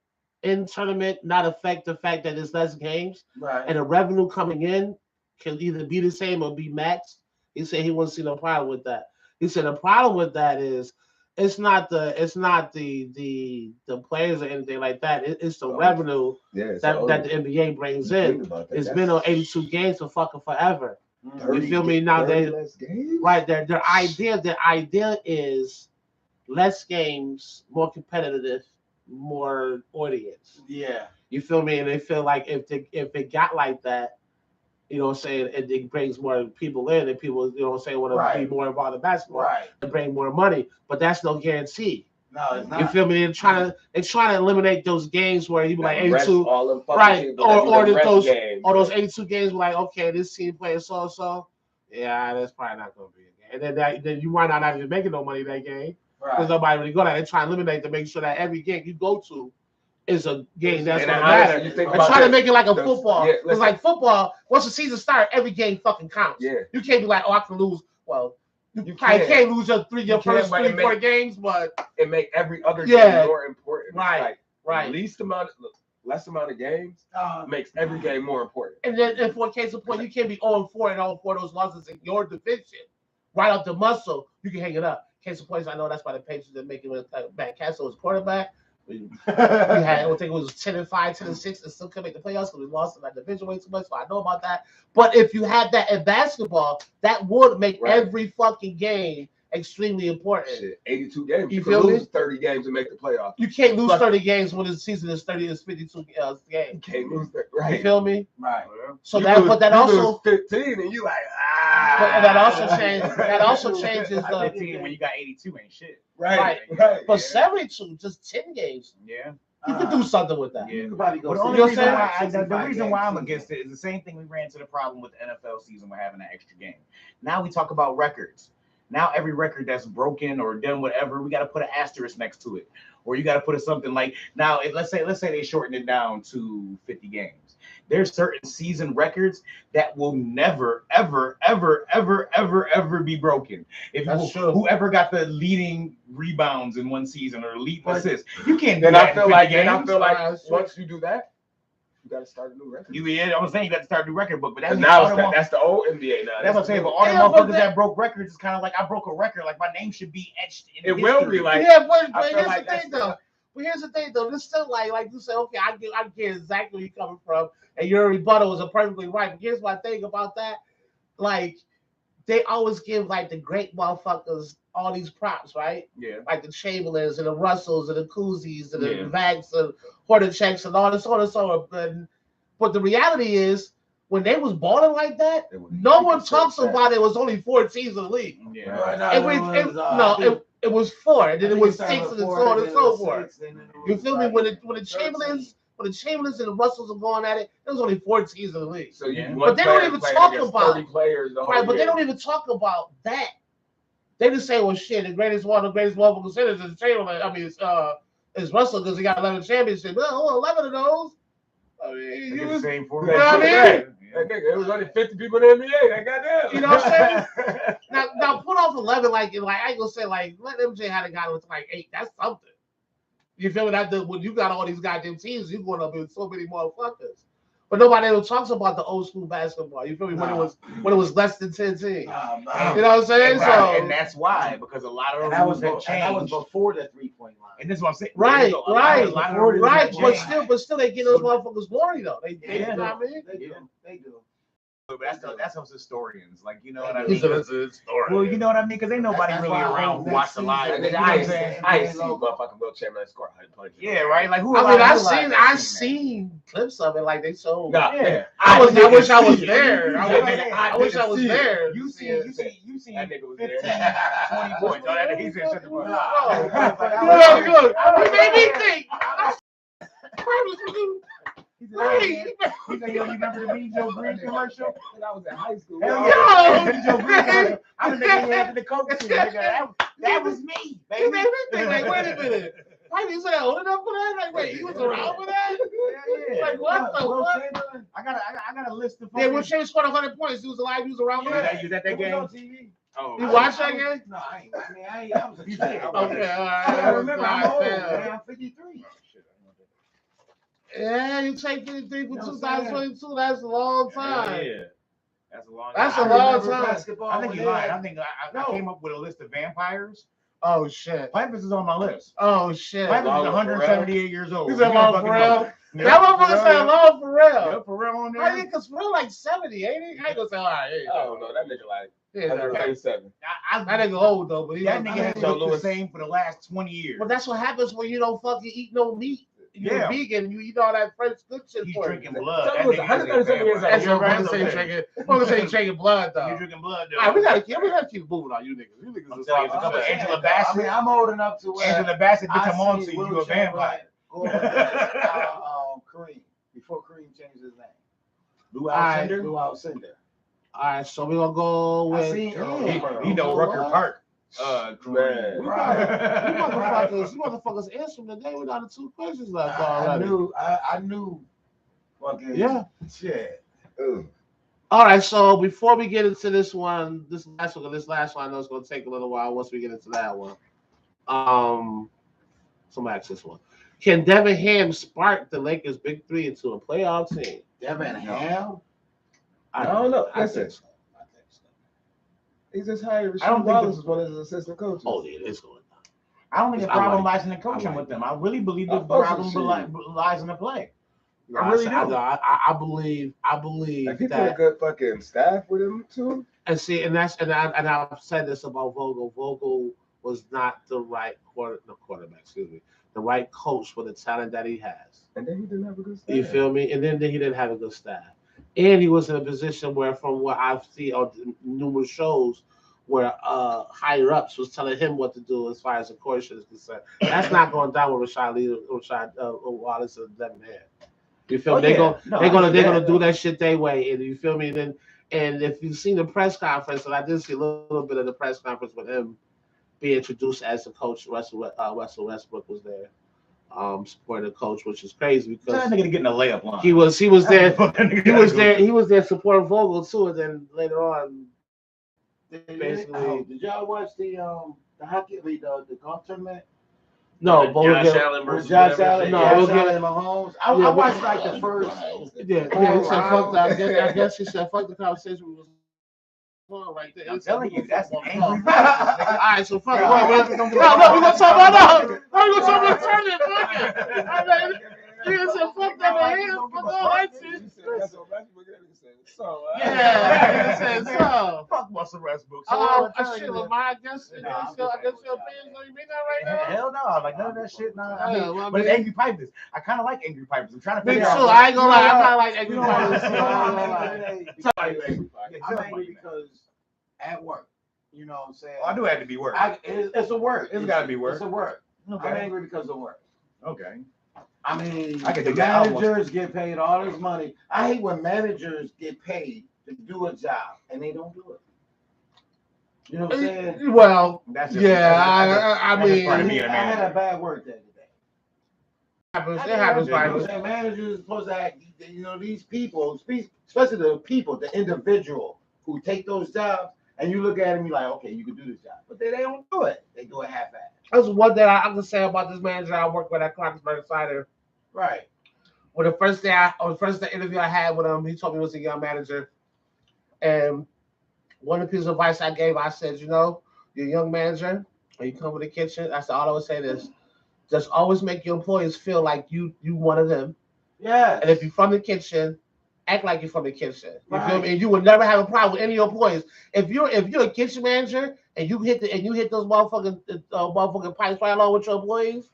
not affect the fact that there's less games Right. and the revenue coming in can either be the same or be matched. He said he wouldn't see no problem with that. He said the problem with that is it's not the players or anything like that. It's the revenue that the NBA brings in. It's been on 82 games for fucking forever. You feel me? Now their idea is less games, more competitive, more audience. Yeah. You feel me? And they feel like if it got like that, you know what I'm saying, it brings more people in and people, you know what I'm saying, want to be more involved in basketball and bring more money. But that's no guarantee. No, it's not. You feel me? They're trying to eliminate those games where you be like 82, right? or those 82 games were like, okay, this team playing so. Yeah, that's probably not gonna be a game. And then you might not even making no money that game because Right. nobody really go there. They try to eliminate to make sure that every game you go to is a game that's And gonna honestly, matter. you think And about try to this, make it like a the- football. yeah, Because listen. like football, once the season starts, every game fucking counts. Yeah. You can't be like, oh, I can lose. Well, you You probably can't. can't lose your You first can't, but it 3-4 games, but It make every other Yeah. game more important. Right, Like, right. less amount of games makes every game more important. And then, and for a case of point, you can't be 0-4 and 0-4 those losses in your division. Right up the muscle, you can hang it up. Case of points, I know that's why the Patriots are making with Matt Castle as quarterback. We had, I think it was 10-5, 10-6, and still couldn't make the playoffs because we lost in that division way too much. So I know about that. But if you had that in basketball, that would make every fucking game extremely important. Shit, 82 games. You You feel could me? lose 30 games and make the playoffs. You can't lose But- 30 games when the season is 52 You games. can't lose that. You Right. feel me? Right. So You that, lose- but that you also, lose 15 and you like, but that also changes. That also changes I the. 15 when you got 82 ain't shit. Right. Right. But 72, just 10 games. Yeah. You can do something with that. Yeah. You could probably go. But the You only know what reason I'm why saying? the 65 reason why I'm games. against it is the same thing we ran into the problem with the NFL season with having that extra game. Now we talk about records. Now every record that's broken or done whatever, we got to put an asterisk next to it, or you got to put something like now. Let's say they shorten it down to 50 games. There's certain season records that will never, ever, ever, ever, ever, ever be broken. If That's true. whoever got the leading rebounds in one season or leading But- assists, you can't do Then that I in feel 50 like, games. Right. once you do that, you got to start a new record. I'm saying you got to start a new record book, but that's Because now that's the old NBA now. that's what I'm saying. But all the Yeah, but motherfuckers that broke records is kind of like I broke a record. Like my name should be etched in It history. will be like, Yeah, but I feel here's like the thing that's though. But here's the thing though. It's still like you said, okay, I get exactly where you're coming from, and your rebuttal was perfectly right. But here's my thing about that. Like, they always give like the great motherfuckers all these props, right? Yeah. Like the Chamberlains and the Russells and the Kuzis and the Yeah. Vax and Hornaceks and all this sort of stuff. But the reality is, when they was balling like that, It was no one making talks sense. about it was only 4 teams in the league. Yeah. Right now, It was 4, and then it was 6, and so on and so forth. You feel me? When the Chamberlains and the Russells are going at it, there was only 4 teams in the league. So you Yeah. one But they don't player even playing talk against about- 30 players the whole Right, but they year. don't even talk about that. They just say, well, shit, the greatest motherfucker centers is Chamberlain. I mean, it's Russell because he got 11 championships. Well, 11 of those. I mean, They you get the was, same You for know what I mean? That nigga, it was only 50 people in the NBA. That goddamn. You know what I'm saying? now put off 11, like I ain't gonna say like let MJ had a guy with like 8. That's something. You feel me? When you got all these goddamn teams, you going up with so many motherfuckers. But nobody ever talks about the old school basketball. You feel me? When it was less than 10 teams. You know what I'm saying? And that's why, because a lot of And those that was rules had that was changed. before the 3-point line. And this is what I'm saying. Right, A lot of right, rules had but changed. still, they get those motherfuckers glory though. They Yeah. you know what I mean? They do. But that's us historians, like you know what I He mean. said it's a story. Well, you know what I mean, because ain't nobody That's really why around who next watched a lot. season- You know what I'm saying? I ain't seen motherfucking Will Chamberlain score 100 punches. Yeah, right. Like who? I mean, alive- I've who alive seen clips of it, like they showed. Nah, Yeah. I wish I was see it. there. I wish I was didn't see it. there. You seen That nigga was 15, there. 20 points. Oh, that he said shut the fuck Look, you made me think. He said, yo, you remember the Joe Green commercial? I was in high school. Hell yeah. yeah. Joe Green commercial. I was thinking after the coach team. Nigga, that was me, You baby. made me think, like, wait a minute. Why you say old enough for that? Like, wait, you was around for that? Yeah. Like, what the fuck? I got a list of Yeah, Will Chamberlain scored 100 points. He was alive. He was around for that. You was at that game? Oh, You watched that game? No, I ain't. I was a kid. Okay, all right. I remember. I'm old. Yeah. Man, I'm 53. Yeah, you take 53 for You know what I'm 2022. That's a long time. Yeah. That's a long That's time. a long remember time. basketball I think when you they lied. had- I think I No. came up with a list of vampires. Oh shit. Pipers is on my list. Oh shit. Pipers is Long 178 years old. He's a long fucking Pharrell. know. That motherfucker said long for real. Yeah, for real on I there. think because Pharrell like 70, ain't he? I ain't gonna say all right. Oh no, that nigga like Yeah, that 137. that nigga old though, but he That was- nigga has Joe looked the Louis. same for the last 20 years. But that's what happens when you don't fucking eat no meat. You're Yeah. vegan. You eat all that French good shit He's for drinking you. blood. Joe That Louis, nigga is a 137 years vampire. That's old. what You're I'm right. saying. Drinking blood though. You're drinking blood, though. All right, we gotta keep moving on you niggas. You niggas I'm is telling you, like, it's a couple of oh, Angela I Bassett. mean, I'm old enough to where Angela Bassett to I come on see to Will you, a vampire. Chamberlain go against Kareem before Kareem changed his name. Blue Alright. Alcindor. Blue Alcindor. All right, so we're gonna go I with. seen He know Rucker Park. Man. You Right. motherfuckers answered today. We got the 2 questions left already. I knew. Fucking Yeah. shit. Ugh. All right, so before we get into this last one, I know it's gonna take a little while once we get into that one. Somebody ask this one. Can Devin Ham spark the Lakers' big three into a playoff team? Devin Ham? I don't know. I Listen, think so. he just hired I don't Rasheed think Wallace as one of his assistant coaches. Oh yeah, it's going. I don't think the I problem like lies in the coaching like with them. I really believe the I fuck problem with lies in the play. No, I really do. I believe Like he put a that. good fucking staff with him too. And see, I've said this about Vogel. Vogel was not the right quarterback. Excuse me, the right coach for the talent that he has. And then he didn't have a good staff. You feel me? And then he didn't have a good staff, and he was in a position where, from what I've seen on numerous shows, where higher ups was telling him what to do as far as the coach is concerned. That's not going down with Rashad Wallace and Devin Ham. You feel me? They're gonna do that shit their way, and you feel me? And if you've seen the press conference, and I did see a little bit of the press conference with him being introduced as the coach, Russell Westbrook was there, supporting the coach, which is crazy Tell that because nigga to get in the layup line. he was there. He He was there supporting Vogel too, and then later on, Basically, did y'all watch the hockey league, the golf tournament? no, but we'll Josh get, Allen With versus Josh whatever Allen, shit. No, Josh we'll get- Allen and Mahomes. I Yeah, watched like the first. yeah, he said fuck that. I guess he said fuck the conversation we was on right there. I'm telling you, that's angry. All right, so fuck. Yeah, No, we're gonna talk about no. We're gonna talk about tournament. Fuck it. I mean, you said fuck that man. Fuck all that shit. Yeah, he said so. Fuck Russell Westbrook. Oh, So shit, Lamar, I guess your opinions don't mean that right now. Hell no, like none of that shit. Nah, I mean, Yeah, well, I but it's mean- angry pipers. I kind of like angry pipers. I'm trying to Me too. figure out. I ain't gonna lie. I kind of like You angry know what fighters. I'm too. I ain't gonna lie. saying? I'm angry because at work. You know what I'm saying? Oh, I do have to be work. It's a work. It's gotta be work. It's a work. I'm Okay. angry because of work. Okay. I mean, I can the take that out managers get paid all this money. I hate when managers get paid to do a job and they don't do it. You know what I'm saying? Well, That's just, yeah, I that's just mean, part of I being a had a manager. bad work that day. it happens, You know what I'm right? saying? Managers are supposed to act, these people, especially the people, the individual who take those jobs, and you look at them, you're like, okay, you can do this job. But they don't do it. They do it half-assed. That's one thing I can say about this manager I work with at Clarksburg Cider. Right. Well, the first interview I had with him, he told me he was a young manager. And one of the pieces of advice I gave, I said, you're a young manager, when you come to the kitchen, I said, all I would say is, just always make your employees feel like you one of them. Yeah. And if you're from the kitchen, act like you're from the kitchen. You feel Right. me? And you will never have a problem with any of your employees. If you're a kitchen manager and you hit those motherfucking pipes right along with your employees,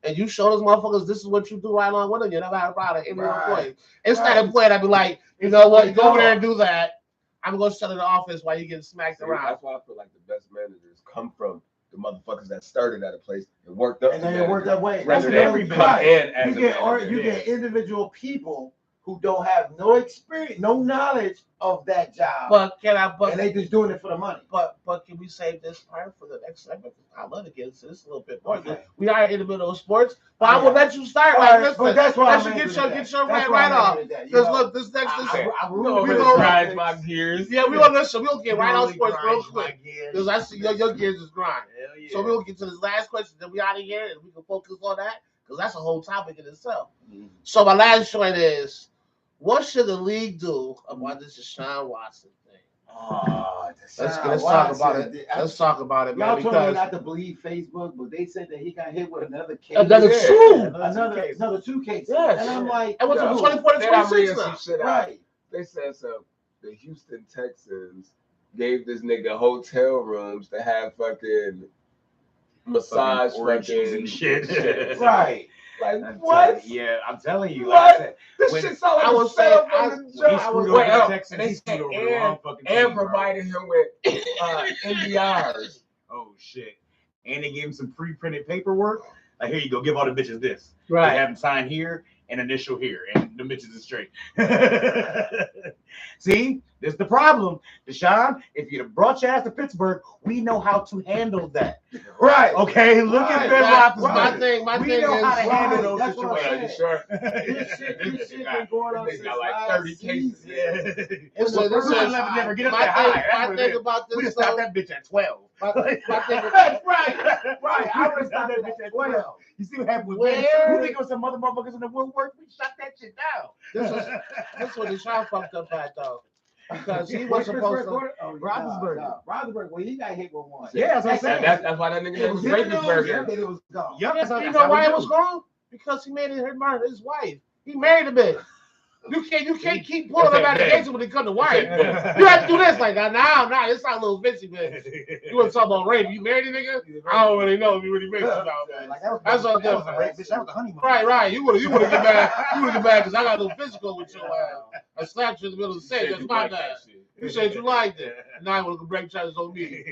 and you show those motherfuckers this is what you do right along with them, you never have a problem with any of your employees. It's not an employee that be like, you know what, go over there and do that. I'm gonna shut in the office while you get smacked around. That's why I feel like the best managers come from the motherfuckers that started at a place and worked up. And to then it worked that way. Rather That's than what come right. in as You a manager. get individual people who don't have no experience, no knowledge of that job, and they just doing it for the money. But can we save this part for the next segment? I love to get into this a little bit more. Okay. We are in the middle of sports, but I will let you start. All Like, right, listen, but that's why that should get your right off. Because look, this next, we gonna gears. yeah, we gonna listen. We'll get right on sports real quick because I see your gears is grind. Yeah. So we'll get to this last question, then we out of here and we can focus on that because that's a whole topic in itself. Mhm. So my last point is, what should the league do about this Deshaun Watson thing? Let's talk about it. Let's talk about it, man. Y'all told me Because not to believe Facebook, but they said that he got hit with another case. another Yeah. two. Another two cases. Yes. And I'm like, And what's Yeah. from 24 to Then I'm 26 reading now? some shit out. right. They said so. The Houston Texans gave this nigga hotel rooms to have fucking massage orgies fucking and shit. Right. Like I'm what? telling you, yeah, I'm telling you. What? Like I said, This when- shit sound like I a was setup saying, from the he jump. screwed Wait, over the oh, Texans. and they He screwed said over the wrong fucking team, and bro. provided him with NDRs. Oh shit! And they gave him some pre-printed paperwork. Like, here you go, give all the bitches this. They Right. have them sign here and initial here, and the bitches is straight. See, This is the problem, Deshaun. If you'd have brought your ass to Pittsburgh, we know how to handle that. Right. Okay, look at Ben Roethlisberger. My We thing know how to is, handle right, those that's what I'm situations. Sure. This shit been going on They since got like last 30 cases. season. Yeah. This Well, is- first one never get up my that high. That's thing, what my it thing is. about We this just stopped though, that bitch at 12. my thing, Right. I would have stopped it at 12. You see what happened with Where- Ben? You think it was some other motherfuckers in the woodwork? We shut that shit down. this is what Deshaun fucked up at though, because he What's was supposed to. Roethlisberger. Roethlisberger, well, he got hit with one. Yeah, that's what I'm saying. That's why that nigga name was Rapist Then it was gone. Yup, that's how- You that's know how why we it do. was gone? Because he made it his wife. He married a bitch. You can't keep pulling him out of the when it comes to wife. You have to do this like that. Nah, it's not a little fishy, man. You want to talk about rape? You married a nigga? I don't really know if you really married about that. Like, that was, That's all that was a different. rape, bitch. That was a honeymoon. Right. You would have get mad. You would have get mad because I got a little physical with your ass. I slapped you in the middle of the set. That's my bad. You said you liked it. Now I want to break charges on me.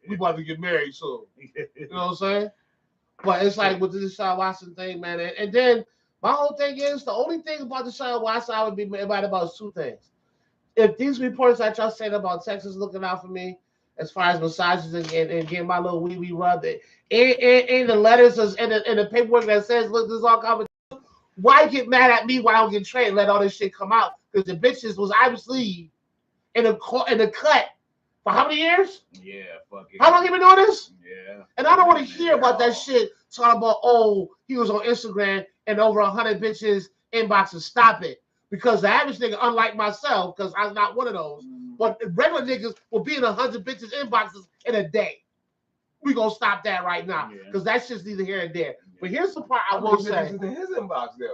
We about to get married soon. You know what I'm saying? But it's like with the Deshaun Watson thing, man. And then my whole thing is the only thing about Deshaun Watson I would be mad about is two things. If these reports that y'all saying about Texas looking out for me, as far as massages and getting my little wee rubbed, in the letters and the paperwork that says, look, this is all covered. Why get mad at me when I don't get traded and let all this shit come out? Because the bitches was obviously in the cut for how many years? Yeah, fuck it. How long you been doing this? Yeah. And I don't want to hear about that shit talking about, oh, he was on Instagram and over 100 bitches inboxes. Stop it. Because the average nigga, unlike myself, because I'm not one of those, but regular niggas will be in 100 bitches inboxes in a day. We gonna stop that right now. Because that's just neither here and there. But here's the part I will say. in his inbox there.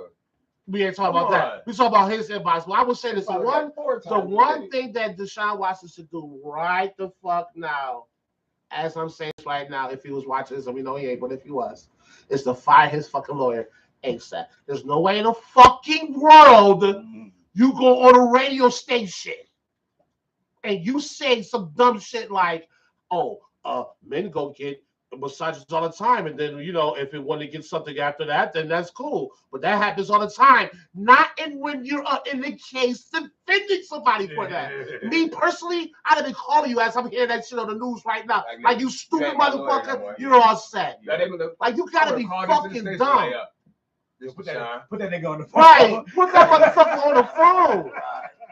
We ain't talking about that. We talking about his inbox. Well, I would say this. The one thing that Deshaun Watson should do right the fuck now, as I'm saying right now, if he was watching this, and we know he ain't, but if he was, is to fire his fucking lawyer ASAP. There's no way in the fucking world you go on a radio station and you say some dumb shit like, oh, men go get massages all the time, and then if it want to get something after that, then that's cool. But that happens all the time. Not when you're in the case defending somebody for that. Me personally, I'd have been calling you as I'm hearing that shit on the news right now. Like you stupid motherfucker, you're all set. Like you gotta be fucking dumb. Put that nigga on the phone. Right, put that motherfucker on the phone.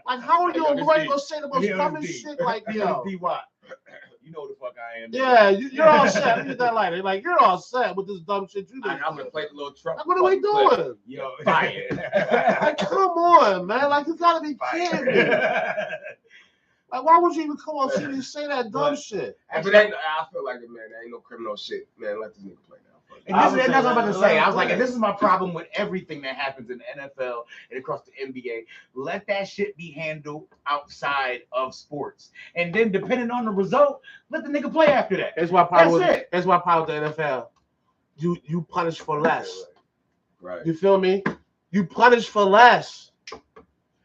Like how are you a lawyer gonna say the most dumbest shit like yo? You know the fuck I am. Yeah, you're all set. Look at that lighter. Like you're all set with this dumb shit you do. I'm gonna play the little truck. Like, what are we doing? Yo, fire. Like, come on, man. Like you gotta be kidding me. Like, why would you even come on TV and say that dumb shit? But I feel like it, man. There ain't no criminal shit, man. Let this nigga play now. And that's what I'm about to say. I was like, and this is my problem with everything that happens in the NFL and across the NBA. Let that shit be handled outside of sports. And then depending on the result, let the nigga play after that. That's my problem with the NFL. You punish for less. Right. You feel me? You punish for less.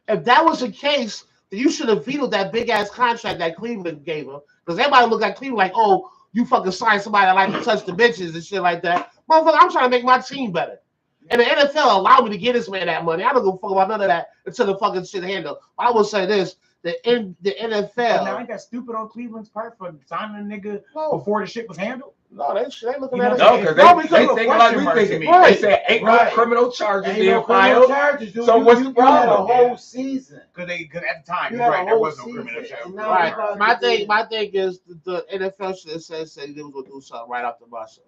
If that was the case, then you should have vetoed that big ass contract that Cleveland gave him. Because everybody looked at Cleveland like, oh, you fucking sign somebody that like to touch the bitches and shit like that. Motherfucker, I'm trying to make my team better. And the NFL allowed me to give this man that money. I don't give a fuck about none of that until the fucking shit handled. I will say this, the NFL. Now, ain't that stupid on Cleveland's part for signing a nigga before the shit was handled? No, they looking at it. No, because they think like we thinking. Right. They said ain't no criminal charges being filed. So what's the problem? A whole season. Because at the time, you're right, there was no criminal charge. Right. My thing is the NFL should have said they was gonna do something right off the bus.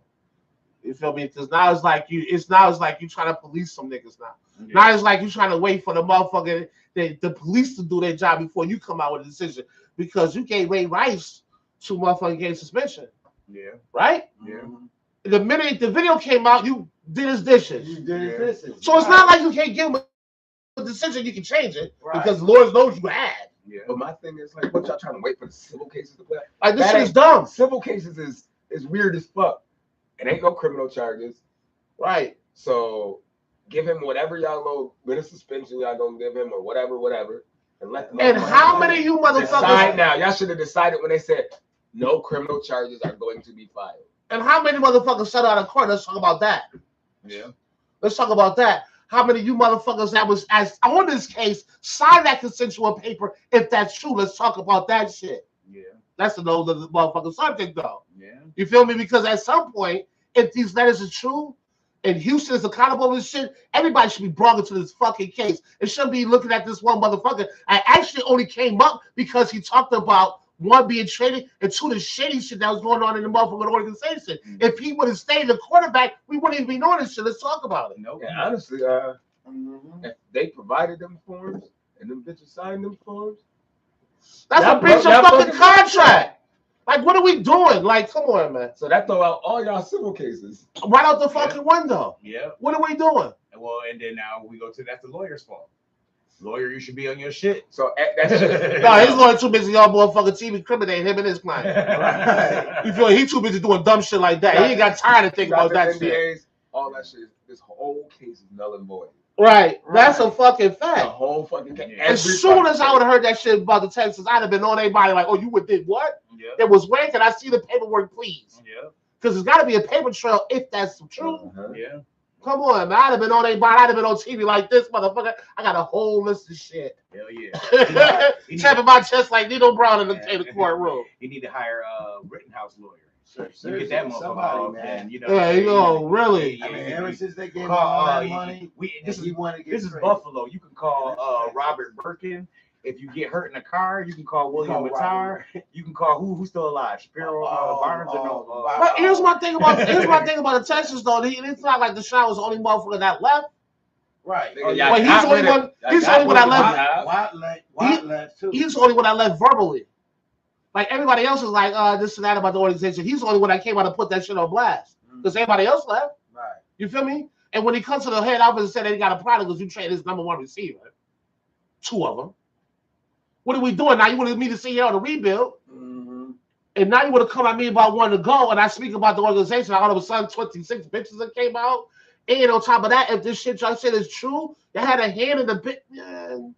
You feel me? Because now it's like you trying to police some niggas now. Yeah. Now it's like you trying to wait for the motherfucker, the police to do their job before you come out with a decision. Because you gave Ray Rice 2 motherfucking game suspension. Yeah. Right? Yeah. The minute the video came out, you did his dishes. You did his dishes. So it's not like you can't give him a decision, you can change it. Right. Because Lord knows you had. Yeah. But my thing is like, what y'all trying to wait for the civil cases to play? Like this shit is dumb. Civil cases is weird as fuck. It ain't no criminal charges. Right. So give him whatever y'all know, with a suspension y'all gonna give him or whatever. And let them. And how many of you motherfuckers decide now? Y'all should have decided when they said no criminal charges are going to be filed. And how many motherfuckers settled out of court? Let's talk about that. Yeah. Let's talk about that. how many of you motherfuckers that was as on this case sign that consensual paper? If that's true, let's talk about that shit. Yeah. That's another motherfucking subject, though. Yeah. You feel me? Because at some point, if these letters are true and Houston is accountable for this shit, everybody should be brought into this fucking case. It shouldn't be looking at this one motherfucker. I actually only came up because he talked about one being traded and two the shady shit that was going on in the motherfucking organization. Mhm. If he would have stayed the quarterback, we wouldn't even be knowing this shit. Let's talk about it. Nope. And honestly, if they provided them forms and them bitches signed them forms, That's Y'all a breach broke- of y'all fucking broke the contract. Like, what are we doing? Like, come on, man. so that throw out all y'all civil cases. Right out the fucking window. Yeah. What are we doing? Well, and then now we go to that's the lawyer's fault. Lawyer, you should be on your shit. So that's No, he's going too busy on motherfucking team incriminating him and his client. Right. You feel he too busy doing dumb shit like that. He ain't got time to think about that shit. NDAs, all that shit. This whole case is null and void. Right. That's a fucking The fact. whole fucking case. Yeah. As soon as I would have heard that shit about the Texans, I'd have been on everybody like, oh, you would did what? Yeah. It was where can I see the paperwork, please? Yeah. Because there's got to be a paper trail if that's true. Uh-huh. Yeah. Come on, man. I'd have been on everybody. I'd have been on TV like this, motherfucker. I got a whole list of shit. Hell yeah. Tapping my chest like Nino Brown in the courtroom. You need to hire a Rittenhouse lawyer. You Seriously, get that motherfucker somebody, off, man. and you know. Yeah, you go, really? I mean, ever since they gave him Call, all that money, this and he is wanted to get this is straight. Buffalo. You can call Robert Birkin. If you get hurt in a car, you can call William Matar. You can call who's still alive? Shapiro, Barnes, or no? But here's my thing about the Texans though. It's not like Deshaun was the only motherfucker that left. Right. Nigga, y'all Well, he's got the only rid of- one. y'all He's the got only one that rid of left. Bob. Watt left too. He's the only one that left verbally. Like everybody else is like this and that about the organization. He's the only one that came out and put that shit on blast. Because everybody else left. Right. You feel me? And when he comes to the head office and said they got a product because you trade his number one receiver, two of them. What are we doing now? You wanted me to see here on the rebuild, Mm-hmm. and now you want to come at me about one to go, and I speak about the organization. All of a sudden, 26 bitches that came out, and on top of that, if this shit y'all said is true, they had a hand in the bit. Man,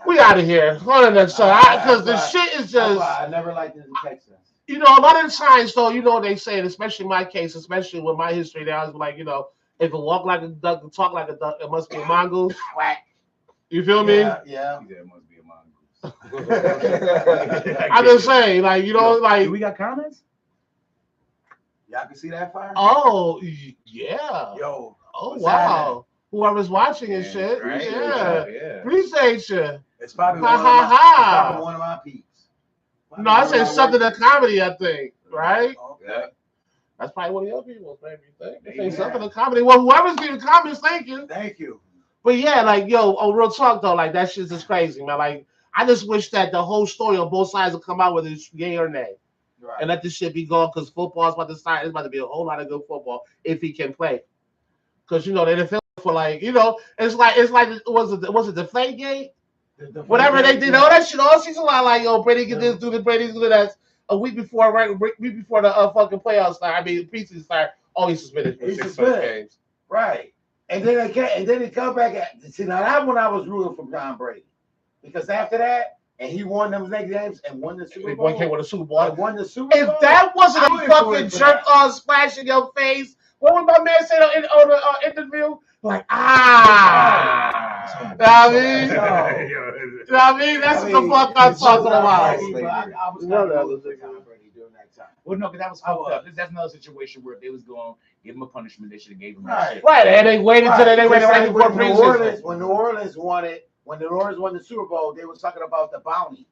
we out of here. Hold on, because the shit is That's just. why I never liked the Texans. You know, a lot of times, though, you know, they say, especially in my case, especially with my history, they always be like, you know, if it walk like a duck and talk like a duck, it must be a mongoose. Quack. You feel me? Yeah. Yeah, it must be a mongoose. I'm just saying, like, you know, like, Do we got comments? Y'all can see that fire? oh, yeah. Yo. Oh, what's wow. Whoever's watching and shit. Right? Yeah. Yeah. Appreciate you. It's probably, Ha, one, ha, of my, ha. it's probably one of my peeps. No, I said something to comedy, I think, right? Okay. That's probably one of your people, maybe you think. They say Yeah. something to comedy. Well, whoever's in the comments, thank you. Thank you. But yeah, like, yo, on real talk, though, like, that shit's just crazy, man. Like, I just wish that the whole story on both sides would come out with it's yay or nay. Right. And let this shit be gone, because football's about to start. It's about to be a whole lot of good football if he can play. Because, you know, they NFL for, like, you know, it's like, was it the Deflategate? Whatever they did, all that shit all season long, like, yo, Brady get this, do the Brady's do that. A week before, right? Week before the fucking playoffs start. I mean, preseason start. Oh, he's suspended for He's 6 suspended. games. Right. And then they come back at see now that one I was rooting for Tom Brady. Because after that, and he won them next games and won the Super Bowl. Boy came with a Super Bowl. And won the Super Bowl. If that wasn't I a wouldn't fucking vote for jerk that. on splash in your face, what would my man say on the interview? Like, ah. You know what I mean? You know what I mean? That's what the fuck I'm talking about. I was kind of rooting for Tom Brady during that time. Well, no, because that was fucked up. That's another situation where if they was going to give him a punishment, they should have gave him that Right. shit. Right, and they waited until they waited right before when New preseason. Orleans, when New Orleans won the Super Bowl, they were talking about the bounty.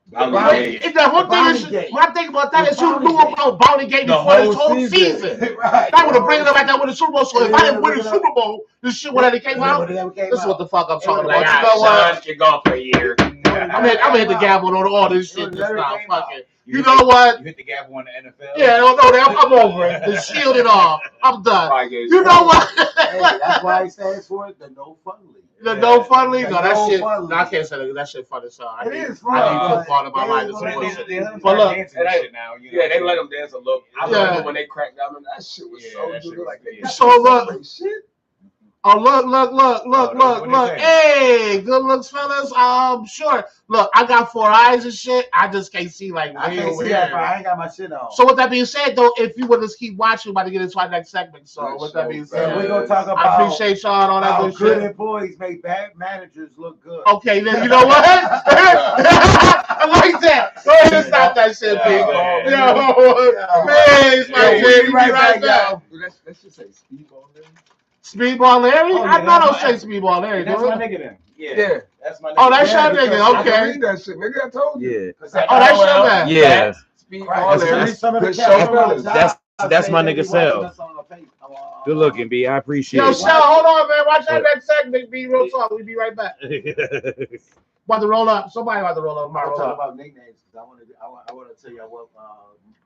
Bounty And the whole thing is, Bounty Gate. my thing about that The is you Bounty knew Gate. about Bounty Gate The before this whole whole season. Right. That would have bring them back that with the Super Bowl. So if Yeah, I didn't win the yeah. Super Bowl, this shit would have came out. This is what the fuck I'm talking Like, about. You know what? You're gone for a year. I'm gonna hit the gavel on all this shit just Never now. came Fuck out. it. You know what? You hit the gavel on the NFL. Yeah, no, I'm over it. The shield and all. I'm done. 5 games. You know what? Hey, that's why he stands for it, the No Fun League. The no fun league? The No, that no shit. fun No, I league. can't say that. That shit funny. So I It need is fun, I need but football in my it mind. is It's what it bullshit. is. But look, dancing and shit now. You know? Yeah, they let them dance a little. I Yeah. remember when they cracked down on that shit was Yeah, so that shit good. was Like, good. they So look, shit. Oh, look. What do you say? Hey, good looks, fellas. Sure. Look, I got 4 eyes and shit. I just can't see like I way can't over see that, but here. I ain't got my shit on. So with that being said, though, if you would just keep watching, we're about to get into our next segment. So with that being so said, we're gonna talk about I appreciate y'all and all that how good good shit. employees make bad managers look good. Okay, then you know what? I like that. Go ahead and stop that shit, people. Man, it's my We'll shit. be right back, y'all. Let's just say Speedball. Speedball Larry? Oh, yeah, I know don't that's say Speedball Larry. That's do my it? nigga then. Yeah. Yeah. That's my nigga. Oh, that's Yeah, your nigga. because I can Okay. read that shit, nigga. I told you. Yeah. Oh, that's your man. Yeah. Speedball That's- Larry. Some of the Good cats show, on my fellas. job That's say my they nigga be Sel. watching us on the face- Good looking, B. I appreciate Yo, it. Shell, hold on, man. Watch that next segment. Be real talk. We'll be right back. About to roll up. Somebody about to roll up. I'm My roll talking up. about nicknames because I want to tell you what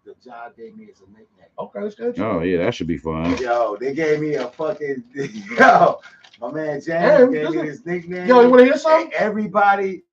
the job gave me as a nickname. Okay, let's get Oh yeah, that should be fun. Yo, they gave me a fucking yo. My man James gave me this nickname. Yo, you want to hear something? And everybody